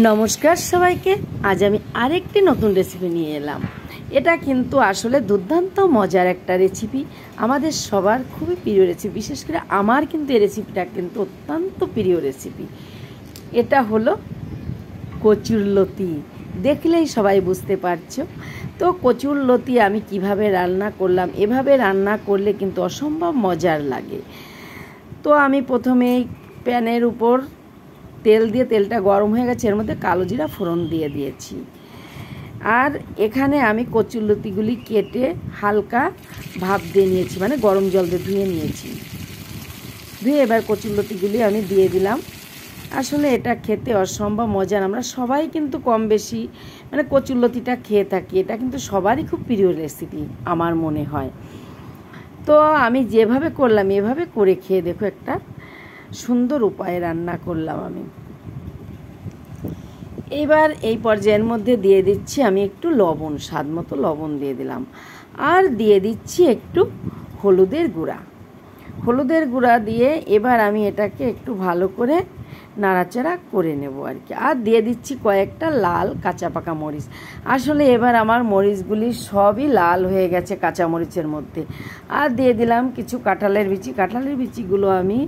নমস্কার সবাইকে। আজ আমি আরেকটি নতুন রেসিপি নিয়ে এলাম। এটা কিন্তু আসলে দুর্দান্ত মজার একটা রেসিপি, আমাদের সবার খুবই প্রিয় রেসিপি। বিশেষ করে আমার কিন্তু এই রেসিপিটা কিন্তু অত্যন্ত প্রিয় রেসিপি। এটা হলো কচুরলতি। দেখলেই সবাই বুঝতে পারছো। তো কচুরলতি আমি কিভাবে রান্না করলাম, এভাবে রান্না করলে কিন্তু অসম্ভব মজার লাগে। তো আমি প্রথমে প্যানের উপর তেল দিয়ে, তেলটা গরম হয়ে গেছে, এর মধ্যে কালো জিরা ফোড়ন দিয়ে দিয়েছি। আর এখানে আমি কচুরলতিগুলি কেটে হালকা ভাপ দিয়ে নিয়েছি, মানে গরম জল দিয়ে ধুয়ে নিয়েছি। ধুয়ে এবার কচুরলতিগুলি আমি দিয়ে দিলাম। আসলে এটা খেতে অসম্ভব মজার। আমরা সবাই কিন্তু কম বেশি মানে কচুরলতিটা খেয়ে থাকি। এটা কিন্তু সবারই খুব প্রিয় রেসিপি আমার মনে হয়। তো আমি যেভাবে করলাম এভাবে করে খেয়ে দেখো, একটা সুন্দর উপায়ে রান্না করলাম আমি। এবার এই পর্যায়ের মধ্যে দিয়ে দিচ্ছি আমি একটু লবণ, স্বাদ মতো লবণ দিয়ে দিলাম। আর দিয়ে দিচ্ছি একটু হলুদের গুঁড়া। হলুদের গুঁড়া দিয়ে এবার আমি এটাকে একটু ভালো করে নাড়াচাড়া করে নেব আর কি। আর দিয়ে দিচ্ছি কয়েকটা লাল কাঁচা পাকা মরিচ। আসলে এবার আমার মরিচগুলি সবই লাল হয়ে গেছে কাঁচা মরিচের মধ্যে। আর দিয়ে দিলাম কিছু কাঁঠালের বিচি। কাঁঠালের বিচিগুলো আমি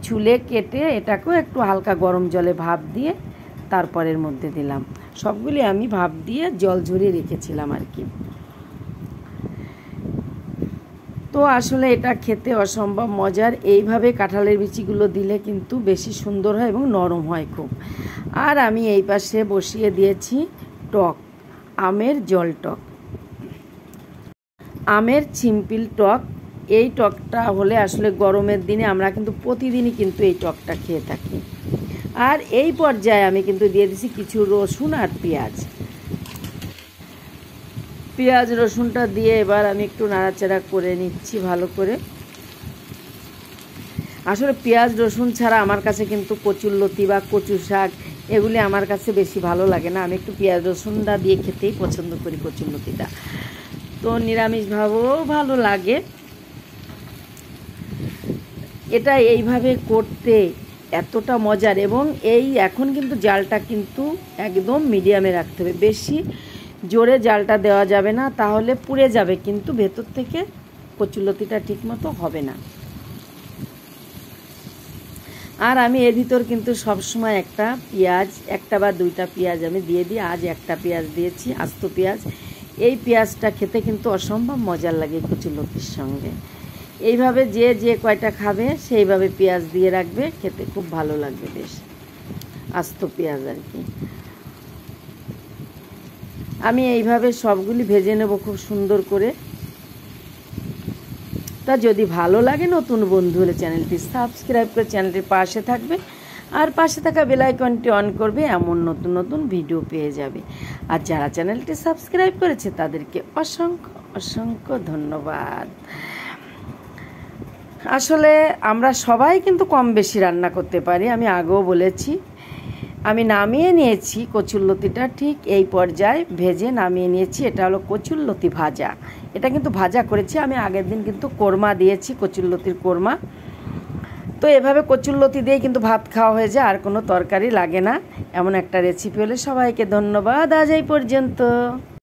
ছুলে কেটে এটাকেও একটু হালকা গরম জলে ভাপ দিয়ে তারপরের মধ্যে দিলাম। সবগুলি আমি ভাপ দিয়ে জল ঝরিয়ে রেখেছিলাম আর কি। তো আসলে এটা খেতে অসম্ভব মজার। এইভাবে কাঁঠালের বিচিগুলো দিলে কিন্তু বেশি সুন্দর হয় এবং নরম হয় খুব। আর আমি এই পাশে বসিয়ে দিয়েছি টক, আমের জল টক, আমের সিম্পল টক। এই টকটা হলে আসলে গরমের দিনে আমরা কিন্তু প্রতিদিনই কিন্তু এই টকটা খেয়ে থাকি। আর এই পর্যায়ে আমি কিন্তু দিয়ে দিছি কিছু রসুন আর পেঁয়াজ। পেঁয়াজ রসুনটা দিয়ে এবার আমি একটু নাড়াচাড়া করে নিচ্ছি ভালো করে। আসলে পেঁয়াজ রসুন ছাড়া আমার কাছে কিন্তু কচুরলতি বা কচু শাক এগুলি আমার কাছে বেশি ভালো লাগে না। আমি একটু পেঁয়াজ রসুনটা দিয়ে খেতেই পছন্দ করি কচুরলতিটা। তো নিরামিষভাবেও ভালো লাগে এটা এইভাবে করতে, এতটা মজার। এবং এই এখন কিন্তু জালটা কিন্তু একদম মিডিয়ামে রাখতে হবে, বেশি জোরে জালটা দেওয়া যাবে না, তাহলে পুড়ে যাবে কিন্তু ভেতর থেকে কচুরলতিটা ঠিক মতো হবে না। আর আমি এর ভিতর কিন্তু সবসময় একটা পেঁয়াজ, একটা বা দুইটা পেঁয়াজ আমি দিয়ে দিই। আজ একটা পেঁয়াজ দিয়েছি, আস্ত পেঁয়াজ। এই পেঁয়াজটা খেতে কিন্তু অসম্ভব মজার লাগে কচুরলতির সঙ্গে। এইভাবে যে যে কয়টা খাবে সেইভাবে পেঁয়াজ দিয়ে রাখবে, খেতে খুব ভালো লাগবে, বেশ আস্ত পেঁয়াজ আর কি। আমি এইভাবে সবগুলি ভেজে নেব খুব সুন্দর করে। তা যদি ভালো লাগে, নতুন বন্ধু হলে চ্যানেলটি সাবস্ক্রাইব করে চ্যানেলটির পাশে থাকবে, আর পাশে থাকা বেল আইকনটি অন করবে, এমন নতুন নতুন ভিডিও পেয়ে যাবে। আর যারা চ্যানেলটি সাবস্ক্রাইব করেছে তাদেরকে অসংখ্য অসংখ্য ধন্যবাদ। আসলে আমরা সবাই কিন্তু কম বেশি রান্না করতে পারি, আমি আগেও বলেছি। আমি নামিয়ে নিয়েছি কচুরলতিটা, ঠিক এই পর্যায়ে ভেজে নামিয়ে নিয়েছি। এটা হলো কচুরলতি ভাজা। এটা কিন্তু ভাজা করেছি আমি, আগের দিন কিন্তু কোরমা দিয়েছি, কচুরলতির কোরমা। তো এভাবে কচুরলতি দিয়ে কিন্তু ভাত খাওয়া হয়ে যায়, আর কোনো তরকারি লাগে না। এমন একটা রেসিপি হলে সবাইকে ধন্যবাদ। আজ এই পর্যন্ত।